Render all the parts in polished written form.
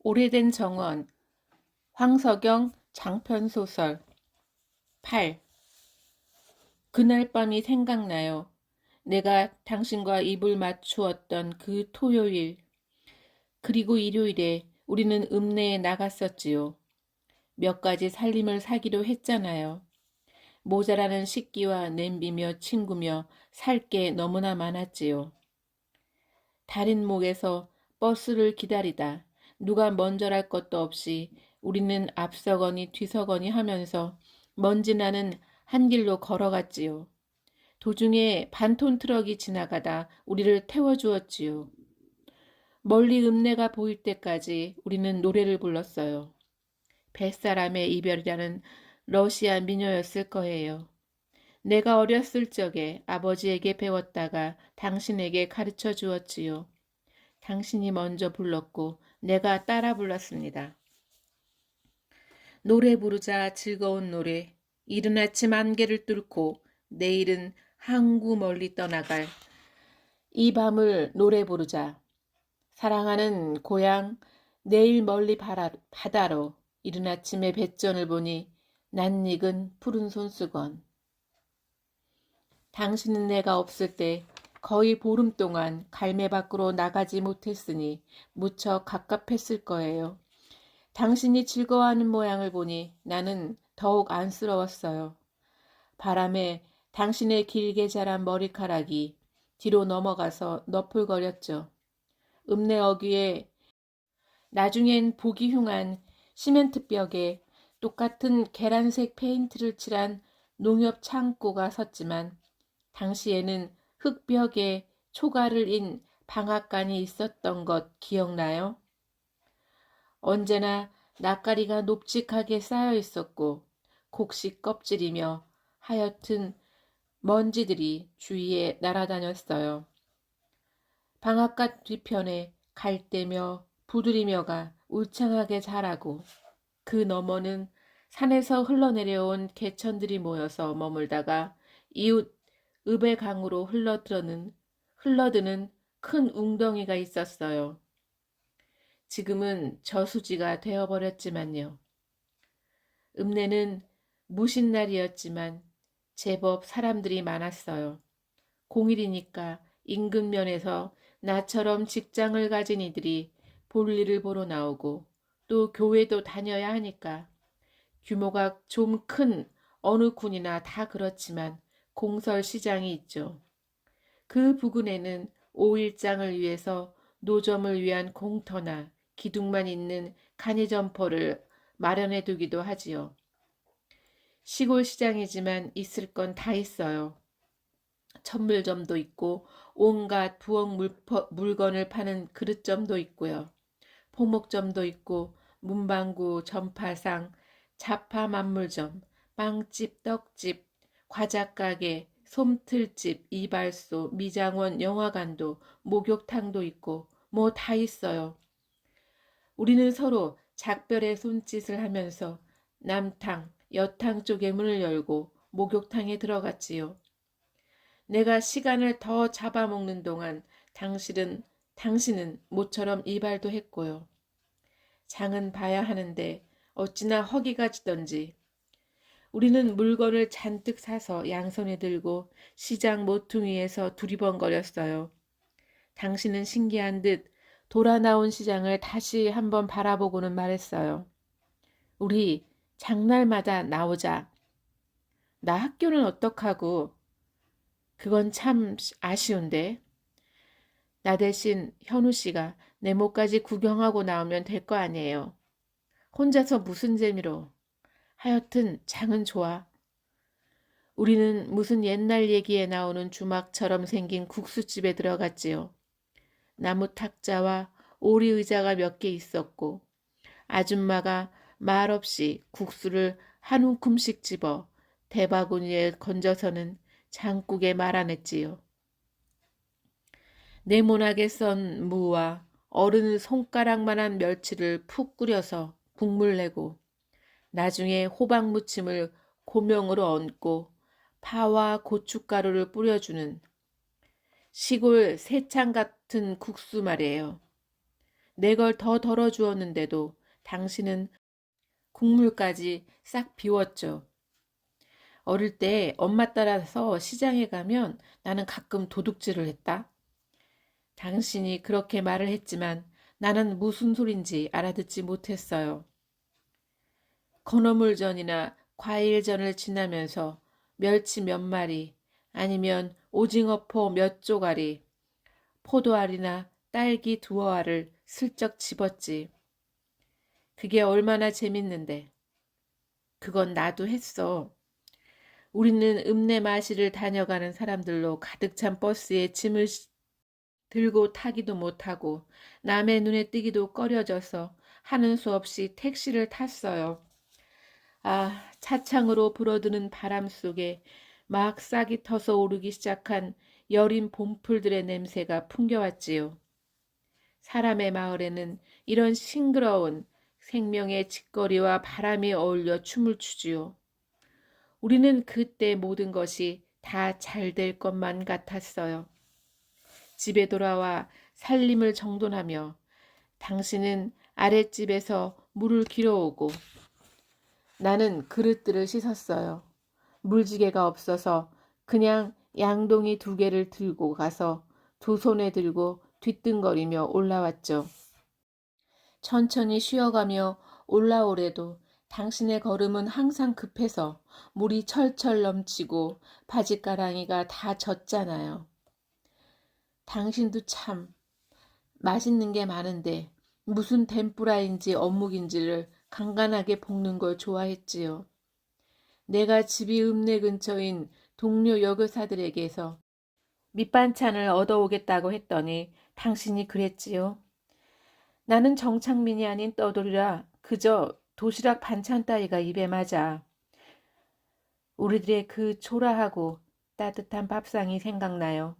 오래된 정원, 황석영 장편소설. 8. 그날 밤이 생각나요. 내가 당신과 입을 맞추었던 그 토요일, 그리고 일요일에 우리는 읍내에 나갔었지요. 몇 가지 살림을 사기로 했잖아요. 모자라는 식기와 냄비며 친구며 살 게 너무나 많았지요. 달인목에서 버스를 기다리다 누가 먼저랄 것도 없이 우리는 앞서거니 뒤서거니 하면서 먼지나는 한 길로 걸어갔지요. 도중에 반톤 트럭이 지나가다 우리를 태워주었지요. 멀리 읍내가 보일 때까지 우리는 노래를 불렀어요. 뱃사람의 이별이라는 러시아 민요였을 거예요. 내가 어렸을 적에 아버지에게 배웠다가 당신에게 가르쳐 주었지요. 당신이 먼저 불렀고 내가 따라 불렀습니다. 노래 부르자 즐거운 노래. 이른 아침 안개를 뚫고 내일은 항구 멀리 떠나갈 이 밤을 노래 부르자. 사랑하는 고향 내일 멀리 바다로 이른 아침에 뱃전을 보니 낯익은 푸른 손수건. 당신은 내가 없을 때 거의 보름 동안 갈매 밖으로 나가지 못했으니 무척 갑갑했을 거예요. 당신이 즐거워하는 모양을 보니 나는 더욱 안쓰러웠어요. 바람에 당신의 길게 자란 머리카락이 뒤로 넘어가서 너풀거렸죠. 읍내 어귀에 나중엔 보기 흉한 시멘트 벽에 똑같은 계란색 페인트를 칠한 농협 창고가 섰지만 당시에는 흙벽에 초가를 인 방앗간이 있었던 것 기억나요? 언제나 낯가리가 높직하게 쌓여 있었고 곡식 껍질이며 하옅은 먼지들이 주위에 날아다녔어요. 방앗간 뒤편에 갈대며 부드리며가 울창하게 자라고 그 너머는 산에서 흘러내려온 개천들이 모여서 머물다가 이웃 읍의 강으로 흘러드는 큰 웅덩이가 있었어요. 지금은 저수지가 되어버렸지만요. 읍내는 무신날이었지만 제법 사람들이 많았어요. 공일이니까 인근 면에서 나처럼 직장을 가진 이들이 볼일을 보러 나오고 또 교회도 다녀야 하니까 규모가 좀 큰 어느 군이나 다 그렇지만 공설시장이 있죠. 그 부근에는 5일장을 위해서 노점을 위한 공터나 기둥만 있는 간이점포를 마련해 두기도 하지요. 시골 시장이지만 있을 건 다 있어요. 천물점도 있고 온갖 부엌 물건을 파는 그릇점도 있고요. 포목점도 있고 문방구, 전파상, 잡화 만물점, 빵집, 떡집, 과자가게, 솜틀집, 이발소, 미장원, 영화관도, 목욕탕도 있고 뭐 다 있어요. 우리는 서로 작별의 손짓을 하면서 남탕, 여탕 쪽의 문을 열고 목욕탕에 들어갔지요. 내가 시간을 더 잡아먹는 동안 당신은 모처럼 이발도 했고요. 장은 봐야 하는데 어찌나 허기가 지던지 우리는 물건을 잔뜩 사서 양손에 들고 시장 모퉁이에서 두리번거렸어요. 당신은 신기한 듯 돌아 나온 시장을 다시 한번 바라보고는 말했어요. 우리 장날마다 나오자. 나 학교는 어떡하고? 그건 참 아쉬운데. 나 대신 현우 씨가 내 목까지 구경하고 나오면 될 거 아니에요. 혼자서 무슨 재미로. 하여튼 장은 좋아. 우리는 무슨 옛날 얘기에 나오는 주막처럼 생긴 국수집에 들어갔지요. 나무 탁자와 오리 의자가 몇 개 있었고 아줌마가 말없이 국수를 한 움큼씩 집어 대바구니에 건져서는 장국에 말아냈지요. 네모나게 썬 무와 어른 손가락만한 멸치를 푹 끓여서 국물 내고 나중에 호박 무침을 고명으로 얹고 파와 고춧가루를 뿌려주는 시골 새창 같은 국수 말이에요. 내 걸 더 덜어주었는데도 당신은 국물까지 싹 비웠죠. 어릴 때 엄마 따라서 시장에 가면 나는 가끔 도둑질을 했다. 당신이 그렇게 말을 했지만 나는 무슨 소린지 알아듣지 못했어요. 건어물전이나 과일전을 지나면서 멸치 몇 마리, 아니면 오징어포 몇 조가리, 포도알이나 딸기 두어 알을 슬쩍 집었지. 그게 얼마나 재밌는데. 그건 나도 했어. 우리는 읍내 마실을 다녀가는 사람들로 가득 찬 버스에 짐을 들고 타기도 못하고 남의 눈에 띄기도 꺼려져서 하는 수 없이 택시를 탔어요. 아, 차창으로 불어드는 바람 속에 막 싹이 터서 오르기 시작한 여린 봄풀들의 냄새가 풍겨왔지요. 사람의 마을에는 이런 싱그러운 생명의 짓거리와 바람이 어울려 춤을 추지요. 우리는 그때 모든 것이 다 잘 될 것만 같았어요. 집에 돌아와 살림을 정돈하며 당신은 아랫집에서 물을 길어오고 나는 그릇들을 씻었어요. 물지개가 없어서 그냥 양동이 2개를 들고 가서 2손에 들고 뒤뚱거리며 올라왔죠. 천천히 쉬어가며 올라오래도 당신의 걸음은 항상 급해서 물이 철철 넘치고 바짓가랑이가 다 젖잖아요. 당신도 참 맛있는 게 많은데 무슨 덴뿌라인지 어묵인지를 간간하게 볶는 걸 좋아했지요. 내가 집이 읍내 근처인 동료 여교사들에게서 밑반찬을 얻어오겠다고 했더니 당신이 그랬지요. 나는 정창민이 아닌 떠돌이라 그저 도시락 반찬 따위가 입에 맞아. 우리들의 그 초라하고 따뜻한 밥상이 생각나요.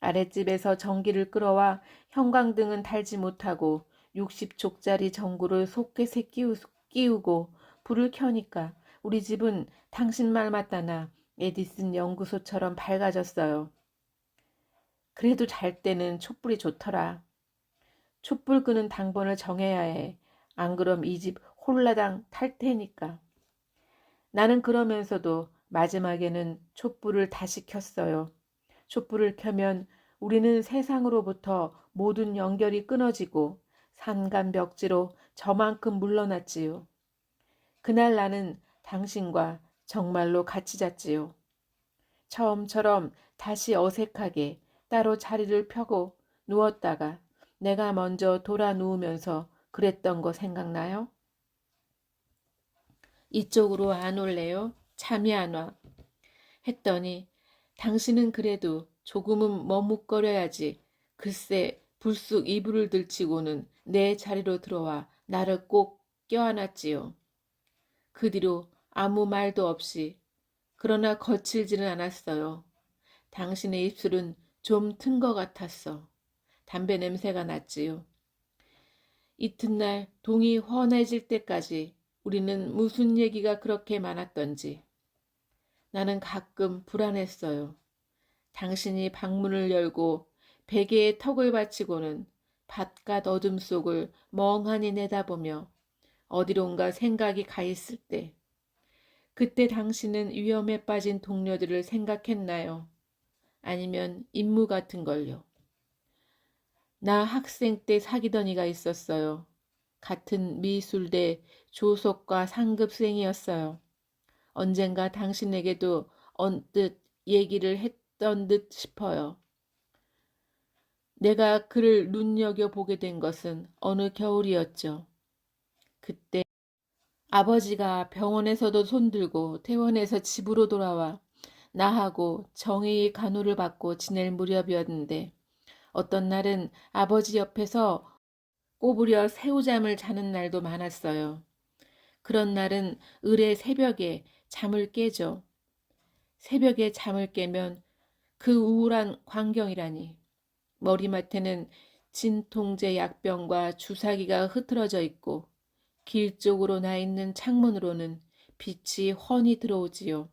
아랫집에서 전기를 끌어와 형광등은 달지 못하고 60족짜리 전구를 소켓에 끼우고 불을 켜니까 우리 집은 당신 말 맞다나 에디슨 연구소처럼 밝아졌어요. 그래도 잘 때는 촛불이 좋더라. 촛불 끄는 당번을 정해야 해. 안 그럼 이 집 홀라당 탈 테니까. 나는 그러면서도 마지막에는 촛불을 다시 켰어요. 촛불을 켜면 우리는 세상으로부터 모든 연결이 끊어지고 산간벽지로 저만큼 물러났지요. 그날 나는 당신과 정말로 같이 잤지요. 처음처럼 다시 어색하게 따로 자리를 펴고 누웠다가 내가 먼저 돌아 누우면서 그랬던 거 생각나요? 이쪽으로 안 올래요? 잠이 안 와. 했더니 당신은 그래도 조금은 머뭇거려야지. 글쎄 불쑥 이불을 들치고는 내 자리로 들어와 나를 꼭 껴안았지요. 그 뒤로 아무 말도 없이, 그러나 거칠지는 않았어요. 당신의 입술은 좀 튼 것 같았어. 담배 냄새가 났지요. 이튿날 동이 훤해질 때까지 우리는 무슨 얘기가 그렇게 많았던지. 나는 가끔 불안했어요. 당신이 방문을 열고 베개에 턱을 받치고는 바깥 어둠 속을 멍하니 내다보며 어디론가 생각이 가 있을 때, 그때 당신은 위험에 빠진 동료들을 생각했나요? 아니면 임무 같은 걸요? 나 학생 때 사귀던 이가 있었어요. 같은 미술대 조속과 상급생이었어요. 언젠가 당신에게도 언뜻 얘기를 했던 듯 싶어요. 내가 그를 눈여겨보게 된 것은 어느 겨울이었죠. 그때 아버지가 병원에서도 손들고 퇴원해서 집으로 돌아와 나하고 정의의 간호를 받고 지낼 무렵이었는데 어떤 날은 아버지 옆에서 꼬부려 새우잠을 자는 날도 많았어요. 그런 날은 을의 새벽에 잠을 깨죠. 새벽에 잠을 깨면 그 우울한 광경이라니. 머리맡에는 진통제 약병과 주사기가 흐트러져 있고 길 쪽으로 나 있는 창문으로는 빛이 훤히 들어오지요.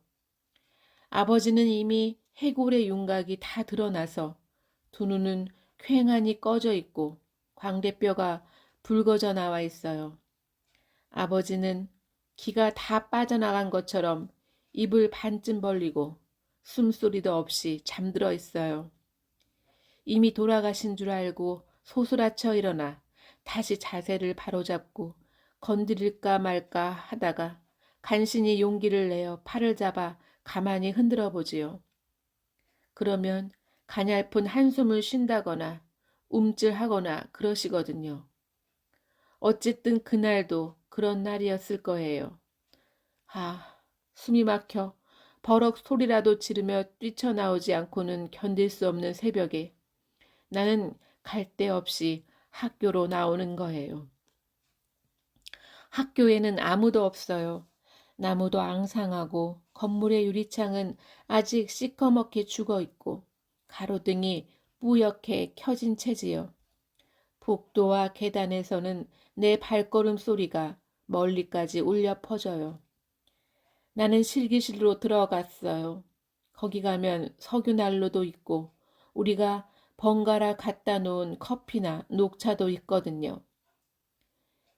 아버지는 이미 해골의 윤곽이 다 드러나서 두 눈은 퀭하니 꺼져 있고 광대뼈가 붉어져 나와 있어요. 아버지는 기가 다 빠져나간 것처럼 입을 반쯤 벌리고 숨소리도 없이 잠들어 있어요. 이미 돌아가신 줄 알고 소스라쳐 일어나 다시 자세를 바로잡고 건드릴까 말까 하다가 간신히 용기를 내어 팔을 잡아 가만히 흔들어 보지요. 그러면 가냘픈 한숨을 쉰다거나 움찔하거나 그러시거든요. 어쨌든 그날도 그런 날이었을 거예요. 아, 숨이 막혀 버럭 소리라도 지르며 뛰쳐나오지 않고는 견딜 수 없는 새벽에 나는 갈 데 없이 학교로 나오는 거예요. 학교에는 아무도 없어요. 나무도 앙상하고 건물의 유리창은 아직 시커멓게 죽어 있고 가로등이 뿌옇게 켜진 채지요. 복도와 계단에서는 내 발걸음 소리가 멀리까지 울려 퍼져요. 나는 실기실로 들어갔어요. 거기 가면 석유 난로도 있고 우리가 번갈아 갖다 놓은 커피나 녹차도 있거든요.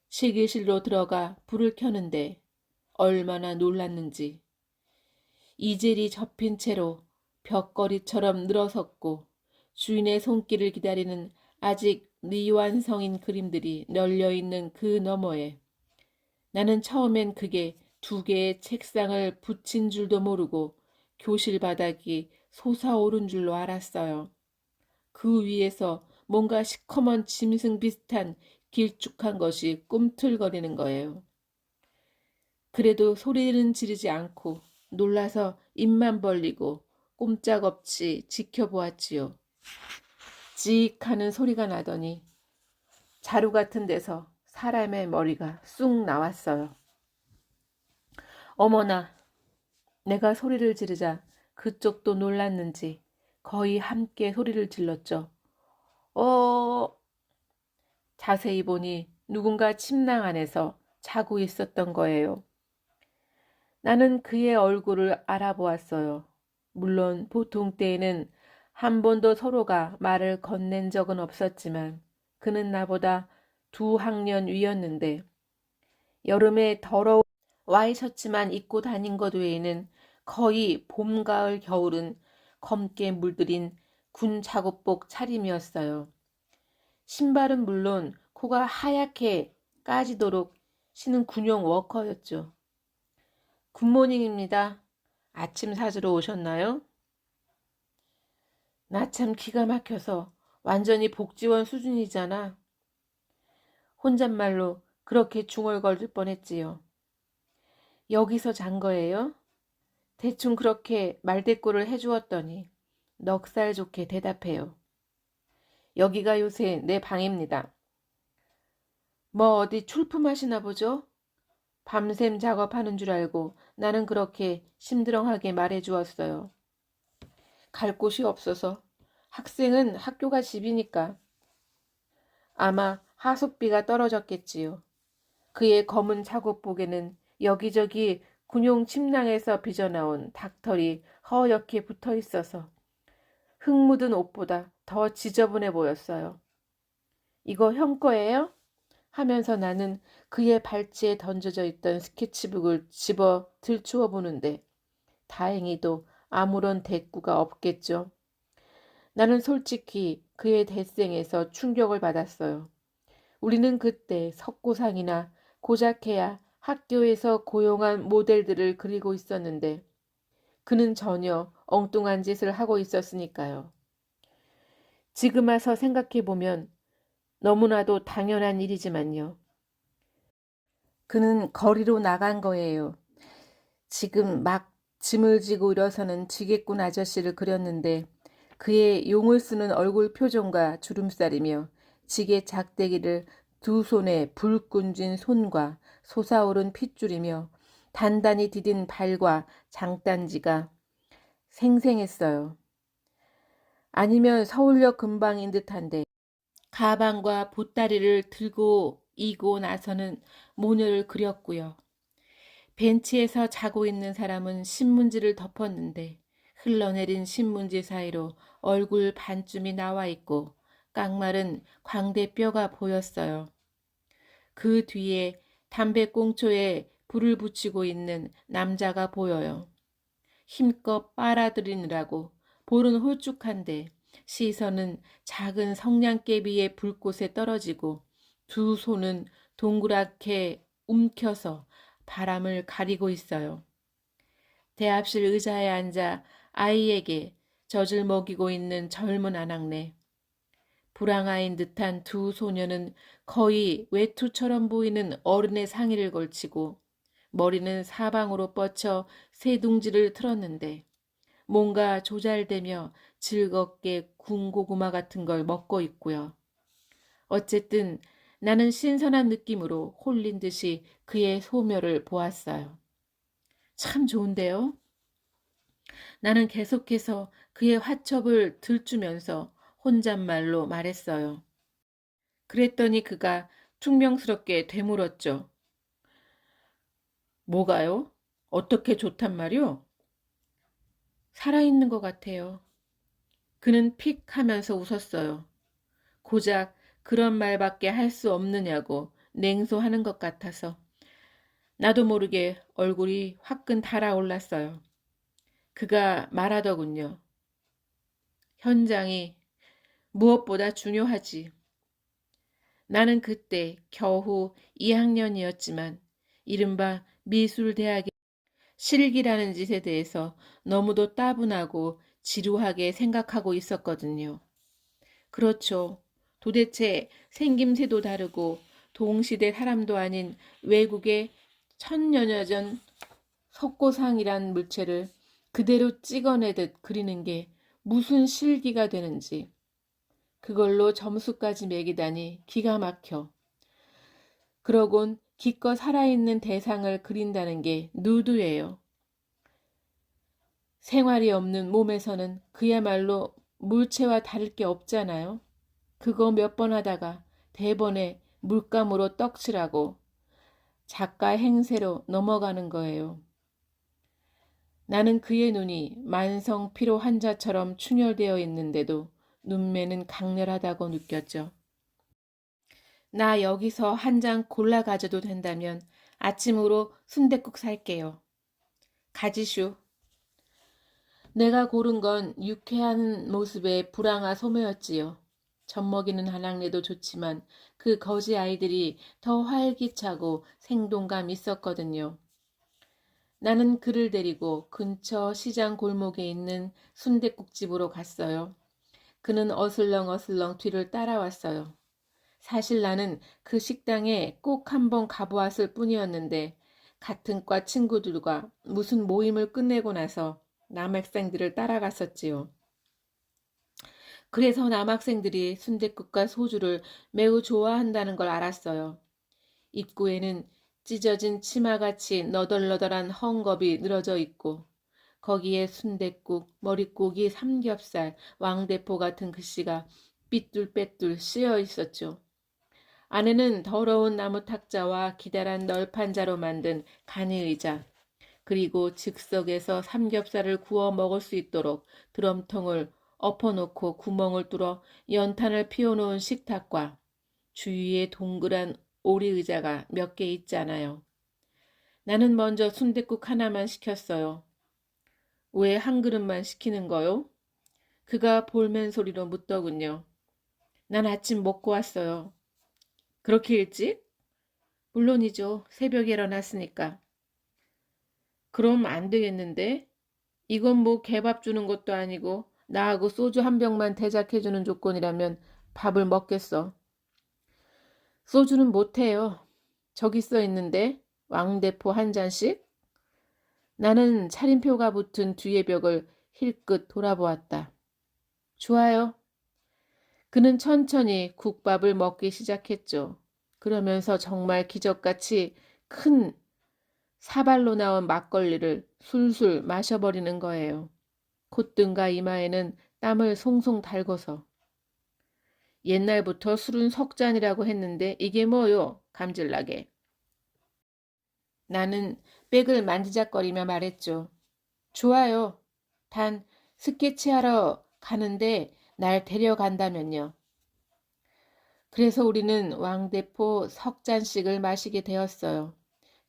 실기실로 들어가 불을 켜는데 얼마나 놀랐는지 이젤이 접힌 채로 벽걸이처럼 늘어섰고 주인의 손길을 기다리는 아직 미완성인 그림들이 널려있는 그 너머에 나는 처음엔 그게 2개의 책상을 붙인 줄도 모르고 교실 바닥이 솟아오른 줄로 알았어요. 그 위에서 뭔가 시커먼 짐승 비슷한 길쭉한 것이 꿈틀거리는 거예요. 그래도 소리는 지르지 않고 놀라서 입만 벌리고 꼼짝없이 지켜보았지요. 찌익 하는 소리가 나더니 자루 같은 데서 사람의 머리가 쑥 나왔어요. 어머나, 내가 소리를 지르자 그쪽도 놀랐는지 거의 함께 소리를 질렀죠. 자세히 보니 누군가 침낭 안에서 자고 있었던 거예요. 나는 그의 얼굴을 알아보았어요. 물론 보통 때에는 한 번도 서로가 말을 건넨 적은 없었지만 그는 나보다 2학년 위였는데 여름에 더러운 와이셔츠만 입고 다닌 것 외에는 거의 봄, 가을, 겨울은 검게 물들인 군 작업복 차림이었어요. 신발은 물론 코가 하얗게 까지도록 신은 군용 워커였죠. 굿모닝입니다. 아침 사주러 오셨나요? 나 참 기가 막혀서 완전히 복지원 수준이잖아. 혼잣말로 그렇게 중얼거릴 뻔했지요. 여기서 잔 거예요? 대충 그렇게 말대꾸를 해주었더니 넉살 좋게 대답해요. 여기가 요새 내 방입니다. 뭐 어디 출품하시나 보죠? 밤샘 작업하는 줄 알고 나는 그렇게 심드렁하게 말해주었어요. 갈 곳이 없어서 학생은 학교가 집이니까. 아마 하숙비가 떨어졌겠지요. 그의 검은 작업복에는 여기저기 군용 침낭에서 빚어나온 닭털이 허옇게 붙어 있어서 흙 묻은 옷보다 더 지저분해 보였어요. 이거 형 거예요? 하면서 나는 그의 발치에 던져져 있던 스케치북을 집어 들추어 보는데 다행히도 아무런 대꾸가 없겠죠. 나는 솔직히 그의 대생에서 충격을 받았어요. 우리는 그때 석고상이나 고작해야 학교에서 고용한 모델들을 그리고 있었는데 그는 전혀 엉뚱한 짓을 하고 있었으니까요. 지금 와서 생각해보면 너무나도 당연한 일이지만요. 그는 거리로 나간 거예요. 지금 막 짐을 지고 일어서는 지게꾼 아저씨를 그렸는데 그의 용을 쓰는 얼굴 표정과 주름살이며 지게 작대기를 2손에 불끈진 손과 솟아오른 핏줄이며 단단히 디딘 발과 장단지가 생생했어요. 아니면 서울역 근방인 듯한데 가방과 보따리를 들고 이고 나서는 모녀를 그렸고요. 벤치에서 자고 있는 사람은 신문지를 덮었는데 흘러내린 신문지 사이로 얼굴 반쯤이 나와 있고 깡마른 광대뼈가 보였어요. 그 뒤에 담배꽁초에 불을 붙이고 있는 남자가 보여요. 힘껏 빨아들이느라고 볼은 홀쭉한데 시선은 작은 성냥개비의 불꽃에 떨어지고 두 손은 동그랗게 움켜서 바람을 가리고 있어요. 대합실 의자에 앉아 아이에게 젖을 먹이고 있는 젊은 아낙네. 불황아인 듯한 두 소녀는 거의 외투처럼 보이는 어른의 상의를 걸치고 머리는 사방으로 뻗쳐 새둥지를 틀었는데 뭔가 조잘되며 즐겁게 군고구마 같은 걸 먹고 있고요. 어쨌든 나는 신선한 느낌으로 홀린 듯이 그의 소묘를 보았어요. 참 좋은데요? 나는 계속해서 그의 화첩을 들추면서 혼잣말로 말했어요. 그랬더니 그가 퉁명스럽게 되물었죠. 뭐가요? 어떻게 좋단 말이오? 살아있는 것 같아요. 그는 픽 하면서 웃었어요. 고작 그런 말밖에 할 수 없느냐고 냉소하는 것 같아서 나도 모르게 얼굴이 화끈 달아올랐어요. 그가 말하더군요. 현장이 무엇보다 중요하지. 나는 그때 겨우 2학년이었지만 이른바 미술대학의 실기라는 짓에 대해서 너무도 따분하고 지루하게 생각하고 있었거든요. 그렇죠. 도대체 생김새도 다르고 동시대 사람도 아닌 외국의 천년여 전 석고상이란 물체를 그대로 찍어내듯 그리는 게 무슨 실기가 되는지 그걸로 점수까지 매기다니 기가 막혀. 그러곤 기껏 살아있는 대상을 그린다는 게 누드예요. 생활이 없는 몸에서는 그야말로 물체와 다를 게 없잖아요. 그거 몇 번 하다가 대번에 물감으로 떡칠하고 작가 행세로 넘어가는 거예요. 나는 그의 눈이 만성 피로 환자처럼 충혈되어 있는데도 눈매는 강렬하다고 느꼈죠. 나 여기서 한 장 골라 가져도 된다면 아침으로 순댓국 살게요. 가지슈. 내가 고른 건 유쾌한 모습의 불황아 소매였지요. 젖먹이는 한학래도 좋지만 그 거지 아이들이 더 활기차고 생동감 있었거든요. 나는 그를 데리고 근처 시장 골목에 있는 순댓국집으로 갔어요. 그는 어슬렁어슬렁 뒤를 따라왔어요. 사실 나는 그 식당에 꼭 한번 가보았을 뿐이었는데 같은 과 친구들과 무슨 모임을 끝내고 나서 남학생들을 따라갔었지요. 그래서 남학생들이 순댓국과 소주를 매우 좋아한다는 걸 알았어요. 입구에는 찢어진 치마같이 너덜너덜한 헝겊이 늘어져 있고 거기에 순댓국, 머릿고기, 삼겹살, 왕대포 같은 글씨가 삐뚤빼뚤 씌어 있었죠. 안에는 더러운 나무 탁자와 기다란 널판자로 만든 간이의자, 그리고 즉석에서 삼겹살을 구워 먹을 수 있도록 드럼통을 엎어놓고 구멍을 뚫어 연탄을 피워놓은 식탁과 주위에 동그란 오리의자가 몇 개 있잖아요. 나는 먼저 순댓국 하나만 시켰어요. 왜 한 그릇만 시키는 거요? 그가 볼멘 소리로 묻더군요. 난 아침 먹고 왔어요. 그렇게 일찍? 물론이죠. 새벽에 일어났으니까. 그럼 안 되겠는데? 이건 뭐 개밥 주는 것도 아니고 나하고 소주 한 병만 대작해주는 조건이라면 밥을 먹겠어. 소주는 못해요. 저기 써 있는데 왕대포 한 잔씩? 나는 차림표가 붙은 뒤의 벽을 힐끗 돌아보았다. 좋아요. 그는 천천히 국밥을 먹기 시작했죠. 그러면서 정말 기적같이 큰 사발로 나온 막걸리를 술술 마셔버리는 거예요. 콧등과 이마에는 땀을 송송 달궈서. 옛날부터 술은 석잔이라고 했는데 이게 뭐요? 감질나게. 나는 백을 만지작거리며 말했죠. 좋아요. 단 스케치하러 가는데 날 데려간다면요. 그래서 우리는 왕대포 석 잔씩을 마시게 되었어요.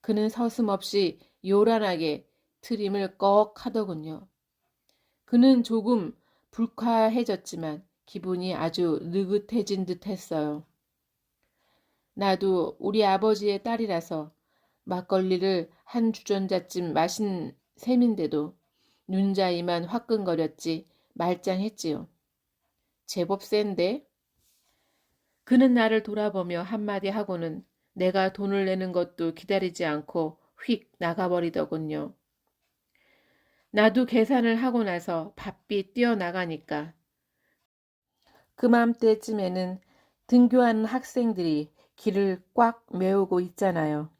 그는 서슴없이 요란하게 트림을 꺽 하더군요. 그는 조금 불쾌해졌지만 기분이 아주 느긋해진 듯 했어요. 나도 우리 아버지의 딸이라서 막걸리를 한 주전자쯤 마신 셈인데도 눈자이만 화끈거렸지 말짱했지요. 제법 센데? 그는 나를 돌아보며 한마디 하고는 내가 돈을 내는 것도 기다리지 않고 휙 나가버리더군요. 나도 계산을 하고 나서 바삐 뛰어나가니까 그맘때쯤에는 등교하는 학생들이 길을 꽉 메우고 있잖아요.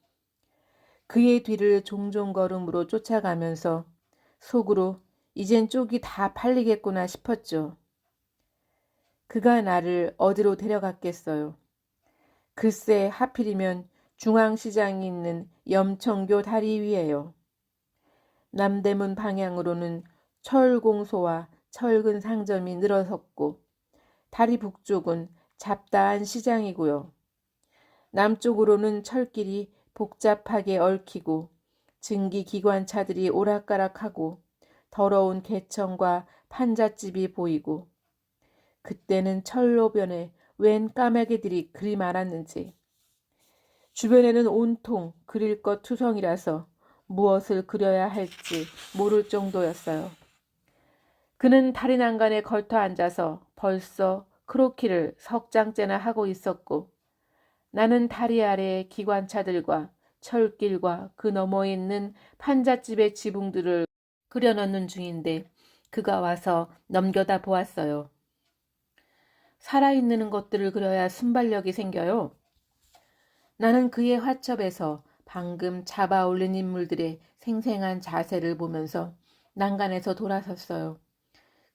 그의 뒤를 종종 걸음으로 쫓아가면서 속으로 이젠 쪽이 다 팔리겠구나 싶었죠. 그가 나를 어디로 데려갔겠어요. 글쎄 하필이면 중앙시장이 있는 염천교 다리 위에요. 남대문 방향으로는 철공소와 철근 상점이 늘어섰고 다리 북쪽은 잡다한 시장이고요. 남쪽으로는 철길이 복잡하게 얽히고 증기기관차들이 오락가락하고 더러운 개천과 판잣집이 보이고 그때는 철로변에 웬 까마귀들이 그리 많았는지 주변에는 온통 그릴 것 투성이라서 무엇을 그려야 할지 모를 정도였어요. 그는 다리 난간에 걸터 앉아서 벌써 크로키를 석 장째나 하고 있었고 나는 다리 아래의 기관차들과 철길과 그 너머에 있는 판잣집의 지붕들을 그려넣는 중인데 그가 와서 넘겨다 보았어요. 살아있는 것들을 그려야 순발력이 생겨요. 나는 그의 화첩에서 방금 잡아 올린 인물들의 생생한 자세를 보면서 난간에서 돌아섰어요.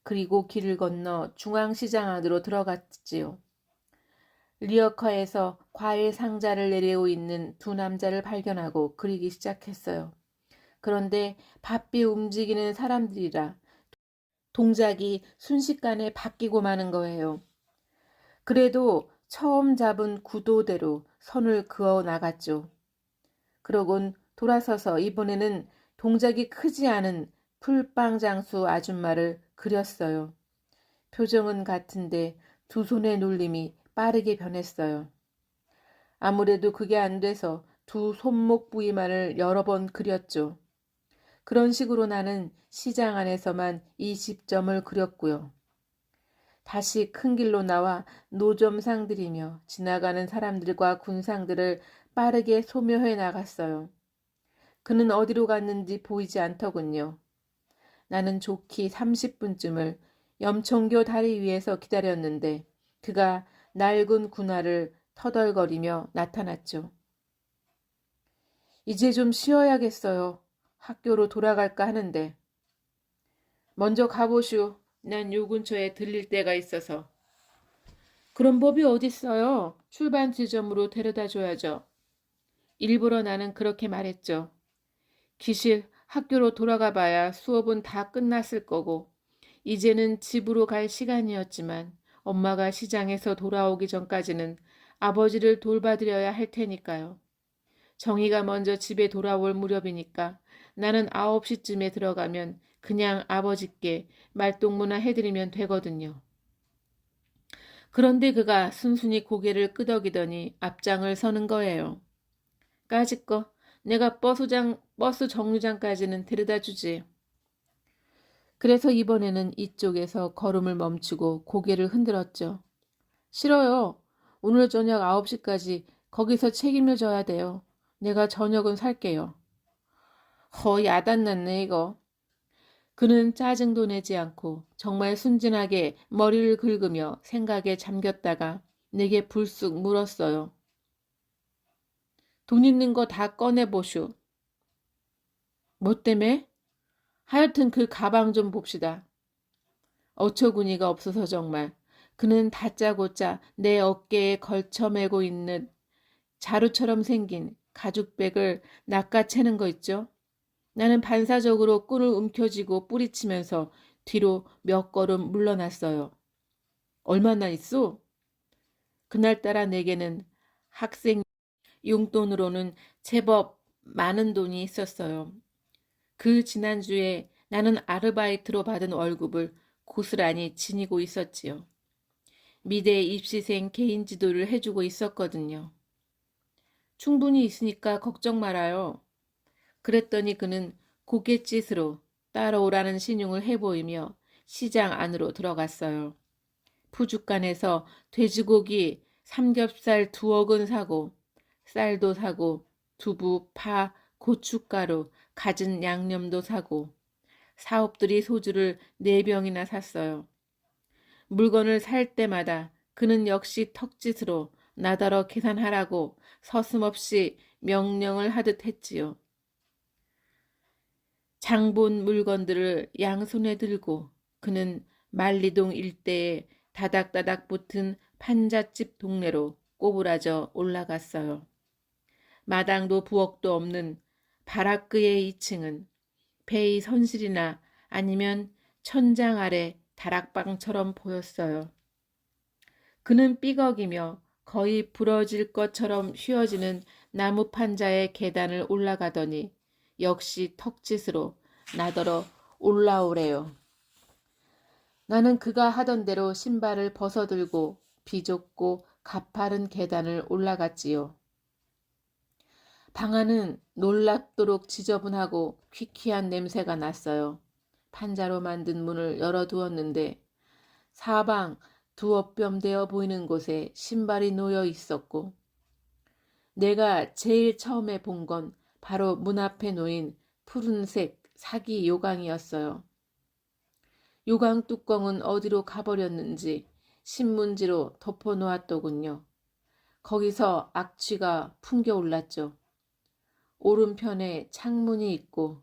그리고 길을 건너 중앙시장 안으로 들어갔지요. 리어커에서 과일 상자를 내리고 있는 두 남자를 발견하고 그리기 시작했어요. 그런데 바삐 움직이는 사람들이라 동작이 순식간에 바뀌고 마는 거예요. 그래도 처음 잡은 구도대로 선을 그어 나갔죠. 그러곤 돌아서서 이번에는 동작이 크지 않은 풀빵장수 아줌마를 그렸어요. 표정은 같은데 두 손의 눌림이 빠르게 변했어요. 아무래도 그게 안 돼서 두 손목 부위만을 여러 번 그렸죠. 그런 식으로 나는 시장 안에서만 20점을 그렸고요. 다시 큰 길로 나와 노점 상들이며 지나가는 사람들과 군상들을 빠르게 소묘해 나갔어요. 그는 어디로 갔는지 보이지 않더군요. 나는 좋기 30분쯤을 염총교 다리 위에서 기다렸는데 그가 낡은 군화를 터덜거리며 나타났죠. 이제 좀 쉬어야겠어요. 학교로 돌아갈까 하는데. 먼저 가보슈. 난 요 근처에 들릴 데가 있어서. 그런 법이 어딨어요. 출발 지점으로 데려다 줘야죠. 일부러 나는 그렇게 말했죠. 기실 학교로 돌아가 봐야 수업은 다 끝났을 거고 이제는 집으로 갈 시간이었지만 엄마가 시장에서 돌아오기 전까지는 아버지를 돌봐드려야 할 테니까요. 정희가 먼저 집에 돌아올 무렵이니까 나는 9시쯤에 들어가면 그냥 아버지께 말동무나 해드리면 되거든요. 그런데 그가 순순히 고개를 끄덕이더니 앞장을 서는 거예요. 까짓거 내가 버스 정류장까지는 데려다 주지. 그래서 이번에는 이쪽에서 걸음을 멈추고 고개를 흔들었죠. 싫어요. 오늘 저녁 9시까지 거기서 책임을 져야 돼요. 내가 저녁은 살게요. 야단났네 이거. 그는 짜증도 내지 않고 정말 순진하게 머리를 긁으며 생각에 잠겼다가 내게 불쑥 물었어요. 돈 있는 거 다 꺼내보슈. 뭐 때문에? 하여튼 그 가방 좀 봅시다. 어처구니가 없어서 정말. 그는 다짜고짜 내 어깨에 걸쳐매고 있는 자루처럼 생긴 가죽백을 낚아채는 거 있죠? 나는 반사적으로 끈을 움켜쥐고 뿌리치면서 뒤로 몇 걸음 물러났어요. 얼마나 있어? 그날따라 내게는 학생 용돈으로는 제법 많은 돈이 있었어요. 그 지난주에 나는 아르바이트로 받은 월급을 고스란히 지니고 있었지요. 미대 입시생 개인 지도를 해주고 있었거든요. 충분히 있으니까 걱정 말아요. 그랬더니 그는 고갯짓으로 따라오라는 신용을 해보이며 시장 안으로 들어갔어요. 푸주간에서 돼지고기, 삼겹살 2억은 사고 쌀도 사고 두부, 파, 고춧가루, 갖은 양념도 사고 사업들이 소주를 4병이나 샀어요. 물건을 살 때마다 그는 역시 턱짓으로 나더러 계산하라고 서슴없이 명령을 하듯 했지요. 장본 물건들을 양손에 들고 그는 만리동 일대에 다닥다닥 붙은 판잣집 동네로 꼬부라져 올라갔어요. 마당도 부엌도 없는 바라크의 2층은 베이 선실이나 아니면 천장 아래 다락방처럼 보였어요. 그는 삐걱이며 거의 부러질 것처럼 휘어지는 나무 판자의 계단을 올라가더니 역시 턱짓으로 나더러 올라오래요. 나는 그가 하던 대로 신발을 벗어들고 비좁고 가파른 계단을 올라갔지요. 방 안은 놀랍도록 지저분하고 퀴퀴한 냄새가 났어요. 판자로 만든 문을 열어두었는데 사방 두어뼘되어 보이는 곳에 신발이 놓여 있었고 내가 제일 처음에 본 건 바로 문 앞에 놓인 푸른색 사기 요강이었어요. 요강 뚜껑은 어디로 가버렸는지 신문지로 덮어놓았더군요. 거기서 악취가 풍겨올랐죠. 오른편에 창문이 있고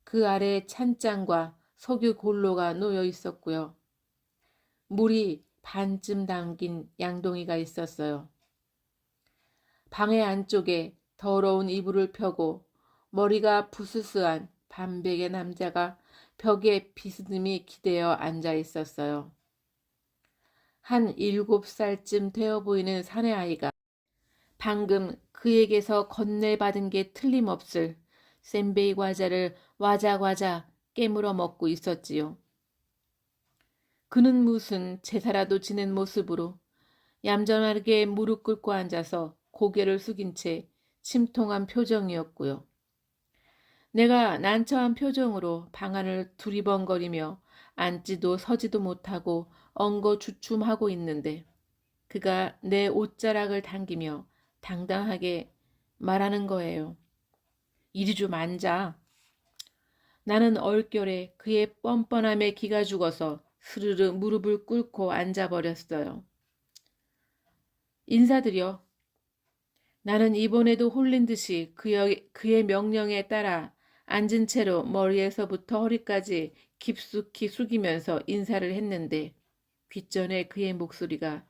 그 아래 찬장과 석유 골로가 놓여 있었고요. 물이 반쯤 담긴 양동이가 있었어요. 방의 안쪽에 더러운 이불을 펴고 머리가 부스스한 반백의 남자가 벽에 비스듬히 기대어 앉아 있었어요. 한 7살쯤 되어 보이는 사내아이가 방금 그에게서 건네받은 게 틀림없을 샌베이 과자를 와자와자 깨물어 먹고 있었지요. 그는 무슨 제사라도 지낸 모습으로 얌전하게 무릎 꿇고 앉아서 고개를 숙인 채 침통한 표정이었고요. 내가 난처한 표정으로 방 안을 두리번거리며 앉지도 서지도 못하고 엉거주춤하고 있는데 그가 내 옷자락을 당기며 당당하게 말하는 거예요. 이리 좀 앉아. 나는 얼결에 그의 뻔뻔함에 기가 죽어서 스르르 무릎을 꿇고 앉아버렸어요. 인사드려. 나는 이번에도 홀린 듯이 그의 명령에 따라 앉은 채로 머리에서부터 허리까지 깊숙이 숙이면서 인사를 했는데 귓전에 그의 목소리가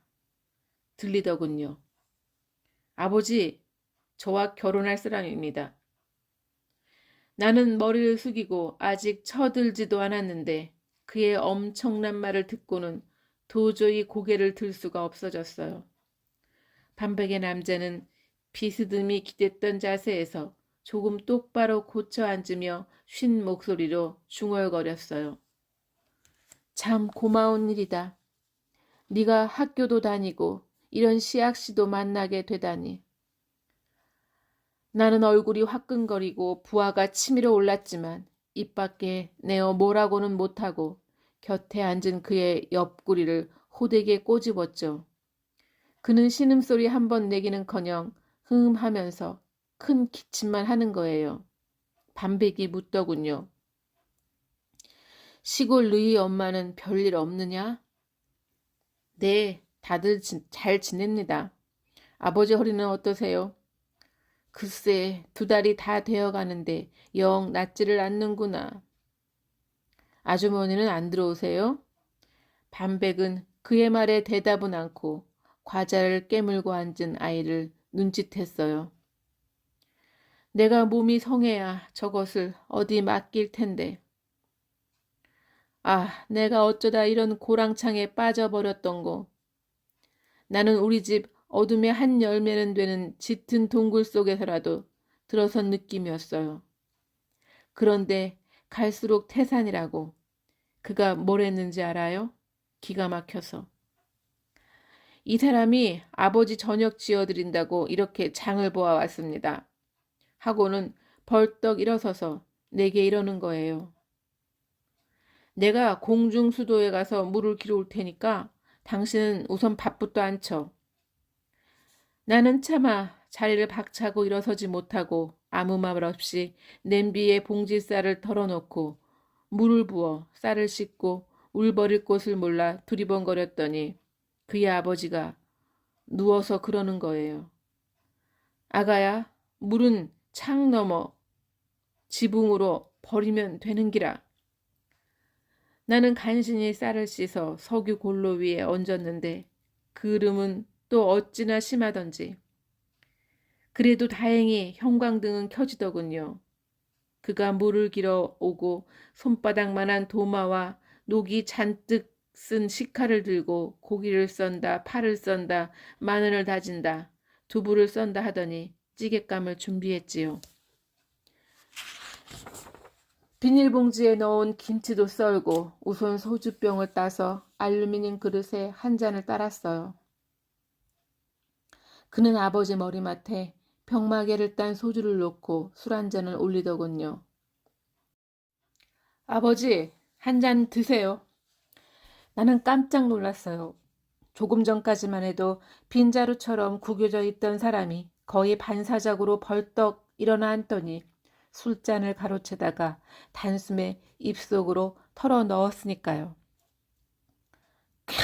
들리더군요. 아버지, 저와 결혼할 사람입니다. 나는 머리를 숙이고 아직 쳐들지도 않았는데 그의 엄청난 말을 듣고는 도저히 고개를 들 수가 없어졌어요. 반백의 남자는 비스듬히 기댔던 자세에서 조금 똑바로 고쳐 앉으며 쉰 목소리로 중얼거렸어요. 참 고마운 일이다. 네가 학교도 다니고 이런 시학씨도 만나게 되다니. 나는 얼굴이 화끈거리고 부하가 치밀어 올랐지만 입 밖에 내어 뭐라고는 못하고 곁에 앉은 그의 옆구리를 호되게 꼬집었죠. 그는 신음소리 한 번 내기는커녕 흥하면서 큰 기침만 하는 거예요. 반백이 묻더군요. 시골 너희 엄마는 별일 없느냐? 네, 다들 잘 지냅니다. 아버지 허리는 어떠세요? 글쎄, 2달이 다 되어가는데 영 낫지를 않는구나. 아주머니는 안 들어오세요? 반백은 그의 말에 대답은 않고 과자를 깨물고 앉은 아이를 눈짓했어요. 내가 몸이 성해야 저것을 어디 맡길 텐데. 아, 내가 어쩌다 이런 고랑창에 빠져버렸던고. 나는 우리 집 어둠의 한 열매는 되는 짙은 동굴 속에서라도 들어선 느낌이었어요. 그런데 갈수록 태산이라고. 그가 뭘 했는지 알아요? 기가 막혀서. 이 사람이 아버지 저녁 지어드린다고 이렇게 장을 보아왔습니다. 하고는 벌떡 일어서서 내게 이러는 거예요. 내가 공중수도에 가서 물을 길어올 테니까 당신은 우선 밥부터 안 쳐. 나는 차마 자리를 박차고 일어서지 못하고 아무 말 없이 냄비에 봉지쌀을 털어놓고 물을 부어 쌀을 씻고 울버릴 곳을 몰라 두리번거렸더니 그의 아버지가 누워서 그러는 거예요. 아가야, 물은 창 너머 지붕으로 버리면 되는 기라. 나는 간신히 쌀을 씻어 석유 골로 위에 얹었는데 그름은 또 어찌나 심하던지. 그래도 다행히 형광등은 켜지더군요. 그가 물을 길어 오고 손바닥만한 도마와 녹이 잔뜩 쓴 식칼을 들고 고기를 썬다, 파를 썬다, 마늘을 다진다, 두부를 썬다 하더니 찌개감을 준비했지요. 비닐봉지에 넣은 김치도 썰고 우선 소주병을 따서 알루미늄 그릇에 한 잔을 따랐어요. 그는 아버지 머리맡에 병마개를 딴 소주를 놓고 술 한 잔을 올리더군요. 아버지, 한 잔 드세요. 나는 깜짝 놀랐어요. 조금 전까지만 해도 빈자루처럼 구겨져 있던 사람이 거의 반사적으로 벌떡 일어나 앉더니 술잔을 가로채다가 단숨에 입속으로 털어 넣었으니까요. 캬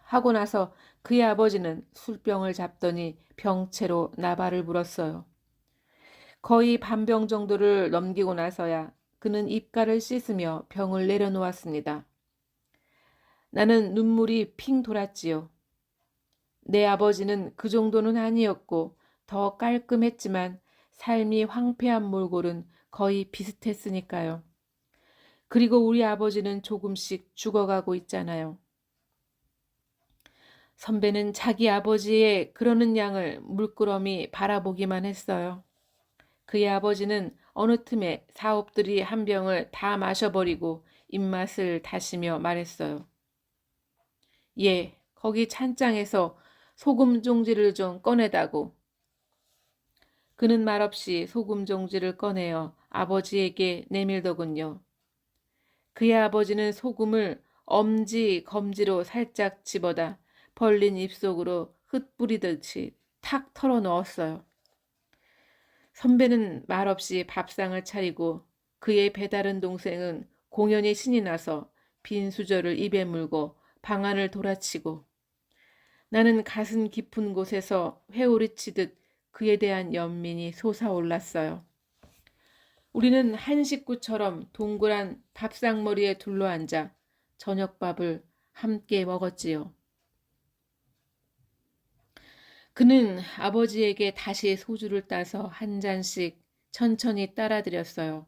하고 나서 그의 아버지는 술병을 잡더니 병채로 나발을 불었어요. 거의 반병 정도를 넘기고 나서야 그는 입가를 씻으며 병을 내려놓았습니다. 나는 눈물이 핑 돌았지요. 내 아버지는 그 정도는 아니었고 더 깔끔했지만 삶이 황폐한 몰골은 거의 비슷했으니까요. 그리고 우리 아버지는 조금씩 죽어가고 있잖아요. 선배는 자기 아버지의 그러는 양을 물끄러미 바라보기만 했어요. 그의 아버지는 어느 틈에 사업들이 한 병을 다 마셔버리고 입맛을 다시며 말했어요. 예, 거기 찬장에서 소금 종지를 좀 꺼내다고. 그는 말없이 소금 종지를 꺼내어 아버지에게 내밀더군요. 그의 아버지는 소금을 엄지, 검지로 살짝 집어다 벌린 입속으로 흩뿌리듯이 탁 털어 넣었어요. 선배는 말없이 밥상을 차리고 그의 배다른 동생은 공연히 신이 나서 빈 수저를 입에 물고 방 안을 돌아치고 나는 가슴 깊은 곳에서 회오리 치듯 그에 대한 연민이 솟아올랐어요. 우리는 한 식구처럼 동그란 밥상머리에 둘러앉아 저녁밥을 함께 먹었지요. 그는 아버지에게 다시 소주를 따서 한 잔씩 천천히 따라드렸어요.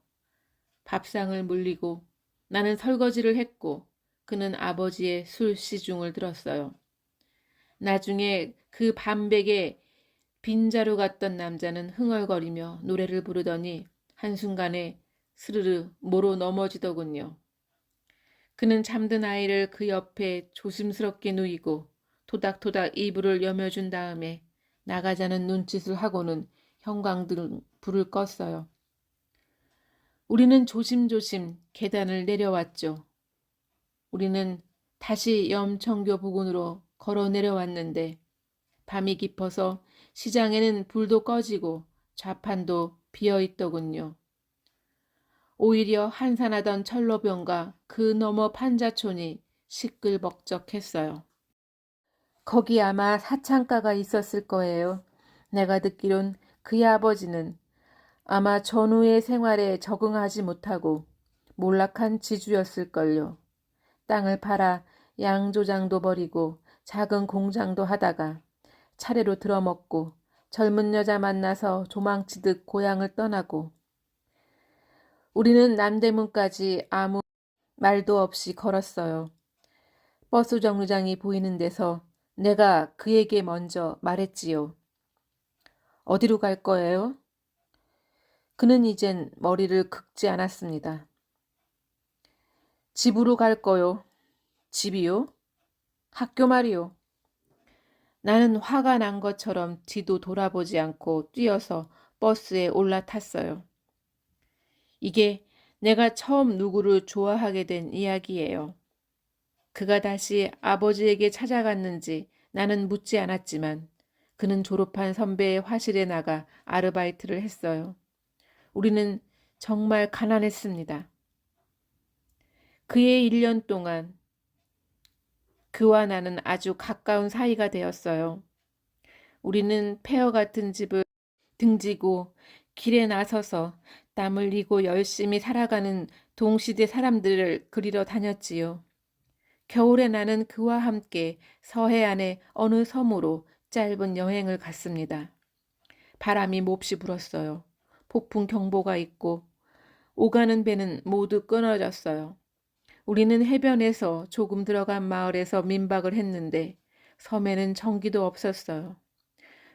밥상을 물리고 나는 설거지를 했고 그는 아버지의 술 시중을 들었어요. 나중에 그 반백에 빈자루 같던 남자는 흥얼거리며 노래를 부르더니 한순간에 스르르 모로 넘어지더군요. 그는 잠든 아이를 그 옆에 조심스럽게 누이고 토닥토닥 이불을 여며준 다음에 나가자는 눈짓을 하고는 형광등 불을 껐어요. 우리는 조심조심 계단을 내려왔죠. 우리는 다시 염천교 부근으로 걸어 내려왔는데 밤이 깊어서 시장에는 불도 꺼지고 좌판도 비어 있더군요. 오히려 한산하던 철로병과 그 너머 판자촌이 시끌벅적했어요. 거기 아마 사창가가 있었을 거예요. 내가 듣기론 그의 아버지는 아마 전후의 생활에 적응하지 못하고 몰락한 지주였을걸요. 땅을 팔아 양조장도 벌이고 작은 공장도 하다가 차례로 들어먹고 젊은 여자 만나서 도망치듯 고향을 떠나고 우리는 남대문까지 아무 말도 없이 걸었어요. 버스 정류장이 보이는 데서 내가 그에게 먼저 말했지요. 어디로 갈 거예요? 그는 이젠 머리를 긁지 않았습니다. 집으로 갈 거요. 집이요? 학교 말이요. 나는 화가 난 것처럼 뒤도 돌아보지 않고 뛰어서 버스에 올라탔어요. 이게 내가 처음 누구를 좋아하게 된 이야기예요. 그가 다시 아버지에게 찾아갔는지 나는 묻지 않았지만 그는 졸업한 선배의 화실에 나가 아르바이트를 했어요. 우리는 정말 가난했습니다. 그의 1년 동안 그와 나는 아주 가까운 사이가 되었어요. 우리는 폐허 같은 집을 등지고 길에 나서서 땀 흘리고 열심히 살아가는 동시대 사람들을 그리러 다녔지요. 겨울에 나는 그와 함께 서해안의 어느 섬으로 짧은 여행을 갔습니다. 바람이 몹시 불었어요. 폭풍 경보가 있고 오가는 배는 모두 끊어졌어요. 우리는 해변에서 조금 들어간 마을에서 민박을 했는데 섬에는 전기도 없었어요.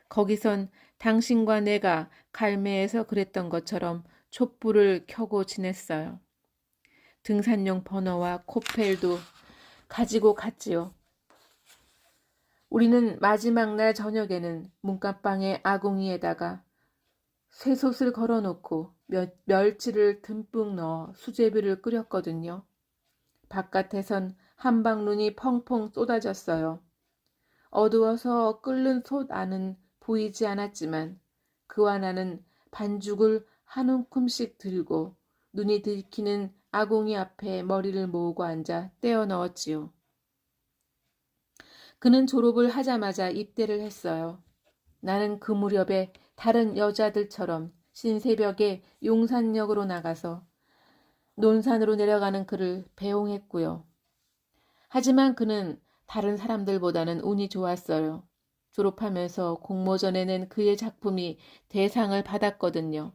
거기선 당신과 내가 갈매에서 그랬던 것처럼 촛불을 켜고 지냈어요. 등산용 버너와 코펠도 가지고 갔지요. 우리는 마지막 날 저녁에는 문간방에 아궁이에다가 쇠솥을 걸어놓고 멸치를 듬뿍 넣어 수제비를 끓였거든요. 바깥에선 한방눈이 펑펑 쏟아졌어요. 어두워서 끓는 솥 안은 보이지 않았지만 그와 나는 반죽을 한 움큼씩 들고 눈이 들키는 아궁이 앞에 머리를 모으고 앉아 떼어 넣었지요. 그는 졸업을 하자마자 입대를 했어요. 나는 그 무렵에 다른 여자들처럼 신새벽에 용산역으로 나가서 논산으로 내려가는 그를 배웅했고요. 하지만 그는 다른 사람들보다는 운이 좋았어요. 졸업하면서 공모전에 낸 그의 작품이 대상을 받았거든요.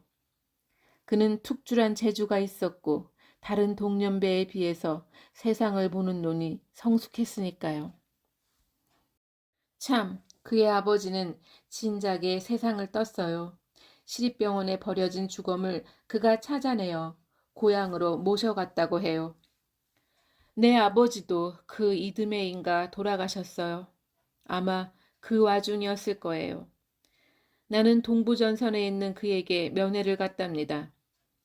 그는 툭줄한 재주가 있었고 다른 동년배에 비해서 세상을 보는 눈이 성숙했으니까요. 참, 그의 아버지는 진작에 세상을 떴어요. 시립병원에 버려진 주검을 그가 찾아내어 고향으로 모셔갔다고 해요. 내 아버지도 그 이듬해인가 돌아가셨어요. 아마 그 와중이었을 거예요. 나는 동부전선에 있는 그에게 면회를 갔답니다.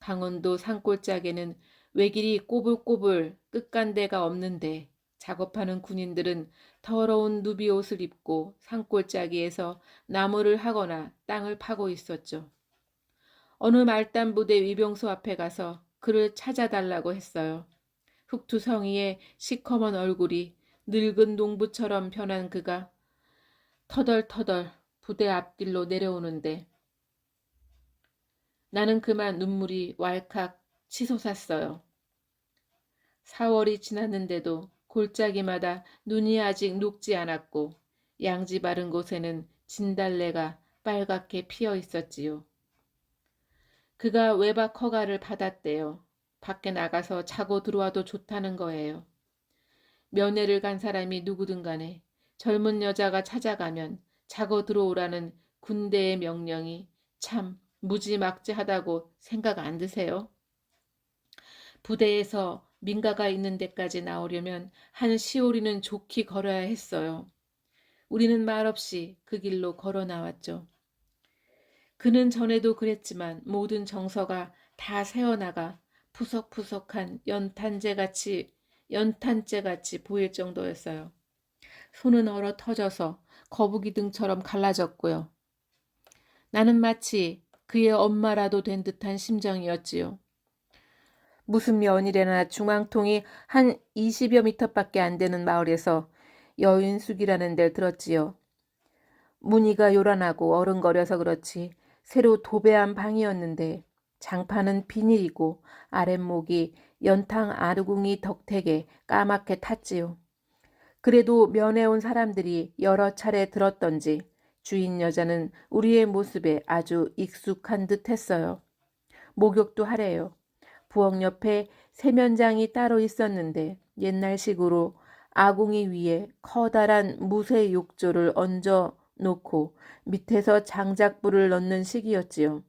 강원도 산골짜기에는 외길이 꼬불꼬불 끝간데가 없는데 작업하는 군인들은 더러운 누비옷을 입고 산골짜기에서 나무를 하거나 땅을 파고 있었죠. 어느 말단 부대 위병소 앞에 가서 그를 찾아달라고 했어요. 흑투성이의 시커먼 얼굴이 늙은 농부처럼 변한 그가 터덜터덜 부대 앞길로 내려오는데 나는 그만 눈물이 왈칵 치솟았어요. 4월이 지났는데도 골짜기마다 눈이 아직 녹지 않았고 양지 바른 곳에는 진달래가 빨갛게 피어 있었지요. 그가 외박 허가를 받았대요. 밖에 나가서 자고 들어와도 좋다는 거예요. 면회를 간 사람이 누구든 간에 젊은 여자가 찾아가면 자고 들어오라는 군대의 명령이 참 무지막지하다고 생각 안 드세요? 부대에서 민가가 있는 데까지 나오려면 한 시오리는 좋게 걸어야 했어요. 우리는 말없이 그 길로 걸어 나왔죠. 그는 전에도 그랬지만 모든 정서가 다 새어나가 푸석푸석한 연탄재같이 보일 정도였어요. 손은 얼어 터져서 거북이 등처럼 갈라졌고요. 나는 마치 그의 엄마라도 된 듯한 심정이었지요. 무슨 며느리나 중앙통이 한 20여 미터밖에 안 되는 마을에서 여인숙이라는 데를 들었지요. 무늬가 요란하고 어른거려서 그렇지 새로 도배한 방이었는데 장판은 비닐이고 아랫목이 연탕 아르궁이 덕택에 까맣게 탔지요. 그래도 면회 온 사람들이 여러 차례 들었던지 주인 여자는 우리의 모습에 아주 익숙한 듯 했어요. 목욕도 하래요. 부엌 옆에 세면장이 따로 있었는데 옛날식으로 아궁이 위에 커다란 무쇠 욕조를 얹어 놓고 밑에서 장작불을 넣는 시기였지요.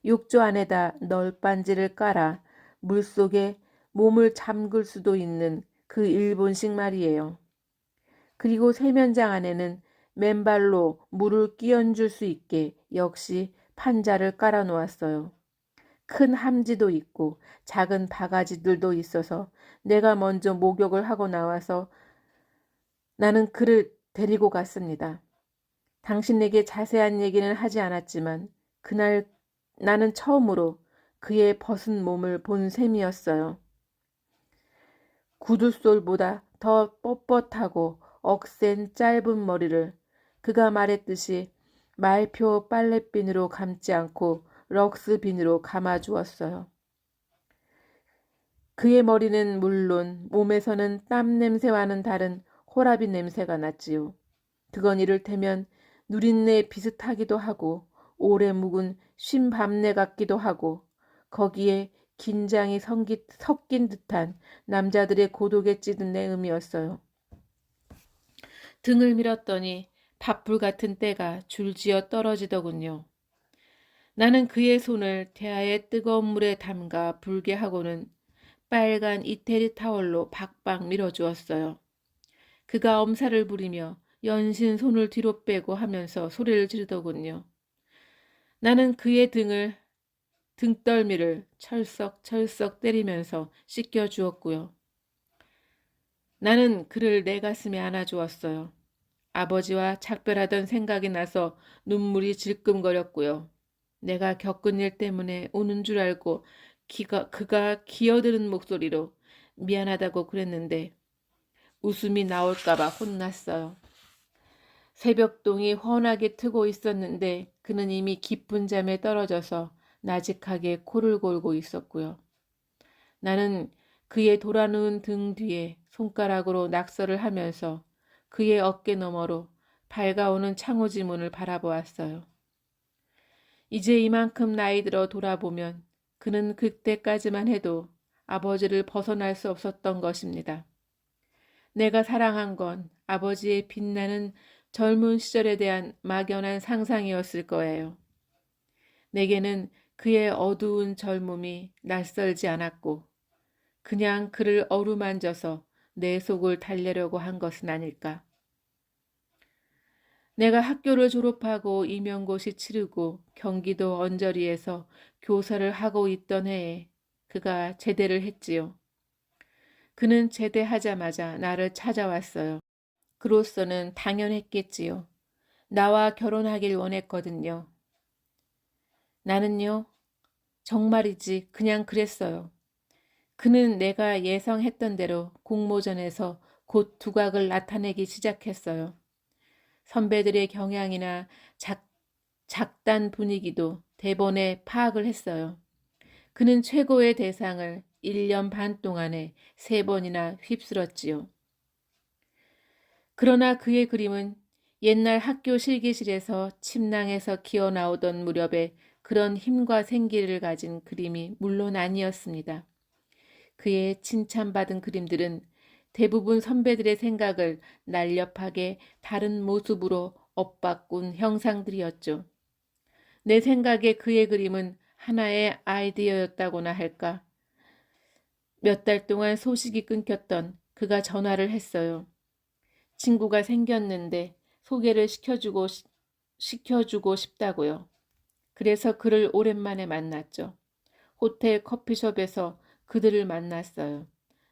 욕조 안에다 널빤지를 깔아 물속에 몸을 잠글 수도 있는 그 일본식 말이에요. 그리고 세면장 안에는 맨발로 물을 끼얹을 수 있게 역시 판자를 깔아 놓았어요. 큰 함지도 있고 작은 바가지들도 있어서 내가 먼저 목욕을 하고 나와서 나는 그를 데리고 갔습니다. 당신에게 자세한 얘기는 하지 않았지만 그날 나는 처음으로 그의 벗은 몸을 본 셈이었어요. 구두솔보다 더 뻣뻣하고 억센 짧은 머리를 그가 말했듯이 말표 빨랫비누로 감지 않고 럭스비누로 감아주었어요. 그의 머리는 물론 몸에서는 땀 냄새와는 다른 호라비 냄새가 났지요. 그건 이를테면 누린내 비슷하기도 하고 오래 묵은 쉰밤내 같기도 하고 거기에 긴장이 섞인 듯한 남자들의 고독에 찌든 내음이었어요. 등을 밀었더니 밥풀 같은 때가 줄지어 떨어지더군요. 나는 그의 손을 대야의 뜨거운 물에 담가 불게 하고는 빨간 이태리 타월로 박박 밀어주었어요. 그가 엄살을 부리며 연신 손을 뒤로 빼고 하면서 소리를 지르더군요. 나는 그의 등떨미를 철썩철썩 때리면서 씻겨주었고요. 나는 그를 내 가슴에 안아주었어요. 아버지와 작별하던 생각이 나서 눈물이 질끔거렸고요. 내가 겪은 일 때문에 우는 줄 알고 그가 기어드는 목소리로 미안하다고 그랬는데 웃음이 나올까봐 혼났어요. 새벽동이 훤하게 트고 있었는데 그는 이미 깊은 잠에 떨어져서 나직하게 코를 골고 있었고요. 나는 그의 돌아누운 등 뒤에 손가락으로 낙서를 하면서 그의 어깨 너머로 밝아오는 창호지 문을 바라보았어요. 이제 이만큼 나이 들어 돌아보면 그는 그때까지만 해도 아버지를 벗어날 수 없었던 것입니다. 내가 사랑한 건 아버지의 빛나는 젊은 시절에 대한 막연한 상상이었을 거예요. 내게는 그의 어두운 젊음이 낯설지 않았고 그냥 그를 어루만져서 내 속을 달래려고 한 것은 아닐까. 내가 학교를 졸업하고 임용고시 치르고 경기도 언저리에서 교사를 하고 있던 해에 그가 제대를 했지요. 그는 제대하자마자 나를 찾아왔어요. 그로서는 당연했겠지요. 나와 결혼하길 원했거든요. 나는요, 정말이지 그냥 그랬어요. 그는 내가 예상했던 대로 공모전에서 곧 두각을 나타내기 시작했어요. 선배들의 경향이나 작단 분위기도 대본에 파악을 했어요. 그는 최고의 대상을 1년 반 동안에 3번이나 휩쓸었지요. 그러나 그의 그림은 옛날 학교 실기실에서 침낭에서 기어나오던 무렵에 그런 힘과 생기를 가진 그림이 물론 아니었습니다. 그의 칭찬받은 그림들은 대부분 선배들의 생각을 날렵하게 다른 모습으로 엇바꾼 형상들이었죠. 내 생각에 그의 그림은 하나의 아이디어였다고나 할까. 몇 달 동안 소식이 끊겼던 그가 전화를 했어요. 친구가 생겼는데 소개를 시켜주고 싶다고요. 그래서 그를 오랜만에 만났죠. 호텔 커피숍에서 그들을 만났어요.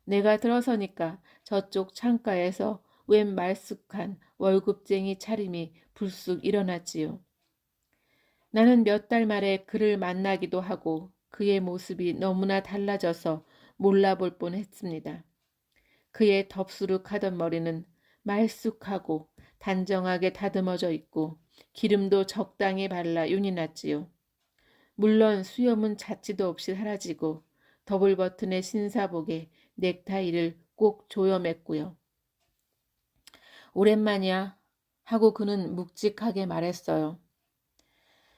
내가 들어서니까 저쪽 창가에서 웬 말쑥한 월급쟁이 차림이 불쑥 일어났지요. 나는 몇 달 만에 그를 만나기도 하고 그의 모습이 너무나 달라져서 몰라볼 뻔했습니다. 그의 덥수룩하던 머리는 말쑥하고 단정하게 다듬어져 있고 기름도 적당히 발라 윤이 났지요. 물론 수염은 자취도 없이 사라지고 더블 버튼의 신사복에 넥타이를 꼭 조여맸고요. 오랜만이야 하고 그는 묵직하게 말했어요.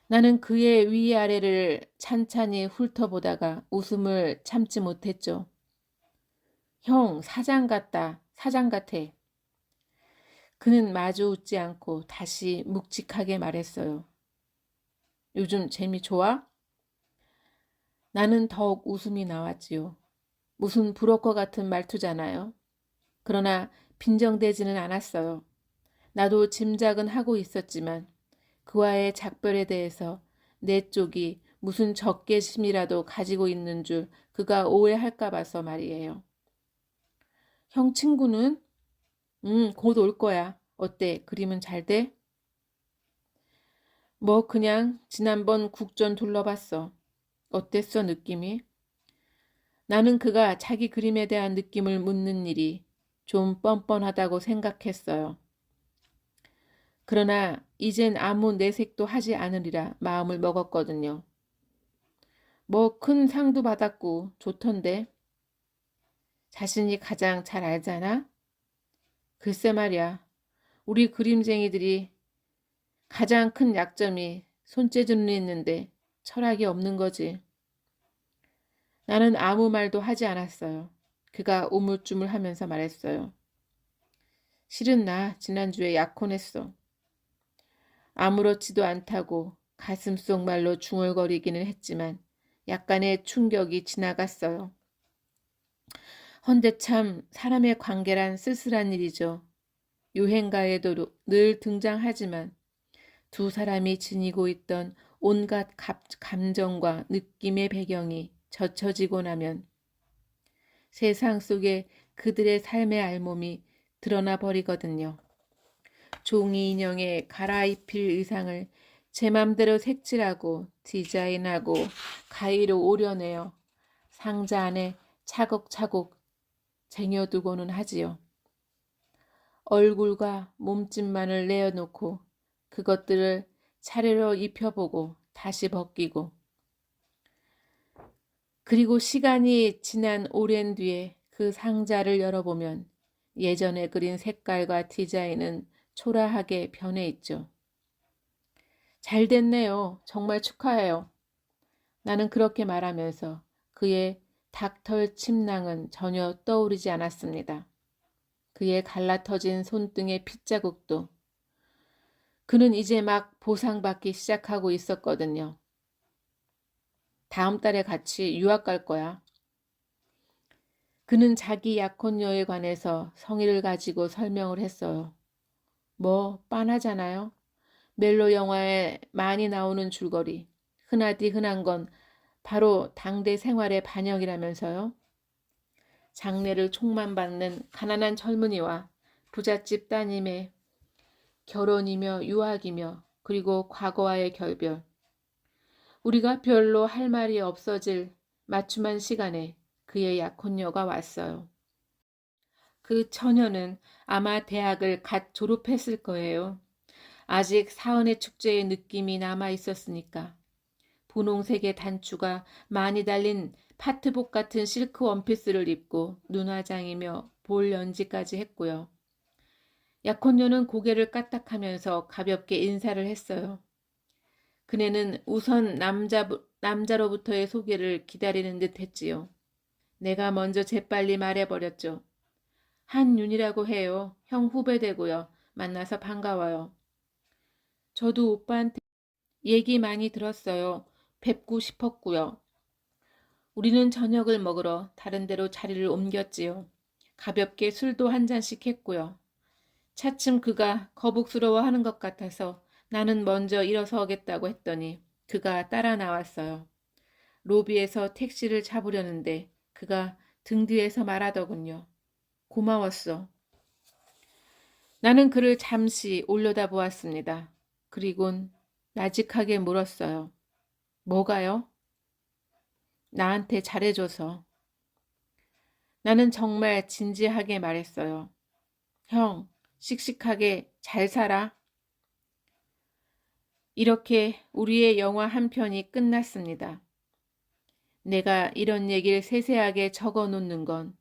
나는 그의 위아래를 찬찬히 훑어보다가 웃음을 참지 못했죠. 형, 사장 같다. 사장 같아. 그는 마주 웃지 않고 다시 묵직하게 말했어요. 요즘 재미 좋아? 나는 더욱 웃음이 나왔지요. 무슨 브로커 같은 말투잖아요. 그러나 빈정대지는 않았어요. 나도 짐작은 하고 있었지만 그와의 작별에 대해서 내 쪽이 무슨 적개심이라도 가지고 있는 줄 그가 오해할까 봐서 말이에요. 형 친구는? 곧 올 거야. 어때? 그림은 잘 돼? 뭐 그냥 지난번 국전 둘러봤어. 어땠어, 느낌이? 나는 그가 자기 그림에 대한 느낌을 묻는 일이 좀 뻔뻔하다고 생각했어요. 그러나 이젠 아무 내색도 하지 않으리라 마음을 먹었거든요. 뭐 큰 상도 받았고 좋던데. 자신이 가장 잘 알잖아? 글쎄 말이야. 우리 그림쟁이들이 가장 큰 약점이 손재주는 있는데 철학이 없는 거지. 나는 아무 말도 하지 않았어요. 그가 우물쭈물하면서 말했어요. 실은 나 지난주에 약혼했어. 아무렇지도 않다고 가슴속 말로 중얼거리기는 했지만 약간의 충격이 지나갔어요. 헌데 참 사람의 관계란 쓸쓸한 일이죠. 유행가에도 늘 등장하지만 두 사람이 지니고 있던 온갖 감정과 느낌의 배경이 젖혀지고 나면 세상 속에 그들의 삶의 알몸이 드러나 버리거든요. 종이 인형에 갈아입힐 의상을 제 맘대로 색칠하고 디자인하고 가위로 오려내어 상자 안에 차곡차곡 쟁여두고는 하지요. 얼굴과 몸집만을 내어놓고 그것들을 차례로 입혀보고 다시 벗기고 그리고 시간이 지난 오랜 뒤에 그 상자를 열어보면 예전에 그린 색깔과 디자인은 초라하게 변해 있죠. 잘 됐네요. 정말 축하해요. 나는 그렇게 말하면서 그의 닭털 침낭은 전혀 떠오르지 않았습니다. 그의 갈라터진 손등의 핏자국도. 그는 이제 막 보상받기 시작하고 있었거든요. 다음 달에 같이 유학 갈 거야. 그는 자기 약혼녀에 관해서 성의를 가지고 설명을 했어요. 뭐 빤하잖아요. 멜로 영화에 많이 나오는 줄거리. 흔하디 흔한 건 바로 당대 생활의 반영이라면서요. 장례를 총만 받는 가난한 젊은이와 부잣집 따님의 결혼이며 유학이며 그리고 과거와의 결별. 우리가 별로 할 말이 없어질 맞춤한 시간에 그의 약혼녀가 왔어요. 그 처녀는 아마 대학을 갓 졸업했을 거예요. 아직 사은의 축제의 느낌이 남아 있었으니까. 분홍색의 단추가 많이 달린 파트복 같은 실크 원피스를 입고 눈화장이며 볼 연지까지 했고요. 약혼녀는 고개를 까딱하면서 가볍게 인사를 했어요. 그네는 우선 남자로부터의 소개를 기다리는 듯 했지요. 내가 먼저 재빨리 말해버렸죠. 한윤이라고 해요. 형 후배 되고요. 만나서 반가워요. 저도 오빠한테 얘기 많이 들었어요. 뵙고 싶었고요. 우리는 저녁을 먹으러 다른 데로 자리를 옮겼지요. 가볍게 술도 한 잔씩 했고요. 차츰 그가 거북스러워하는 것 같아서 나는 먼저 일어서겠다고 했더니 그가 따라 나왔어요. 로비에서 택시를 잡으려는데 그가 등 뒤에서 말하더군요. 고마웠어. 나는 그를 잠시 올려다보았습니다. 그리곤 나직하게 물었어요. 뭐가요? 나한테 잘해줘서. 나는 정말 진지하게 말했어요. 형, 씩씩하게 잘 살아. 이렇게 우리의 영화 한 편이 끝났습니다. 내가 이런 얘기를 세세하게 적어 놓는 건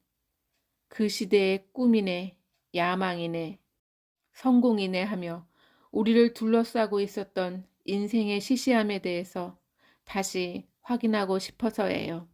그 시대의 꿈이네, 야망이네, 성공이네 하며 우리를 둘러싸고 있었던 인생의 시시함에 대해서 다시 확인하고 싶어서예요.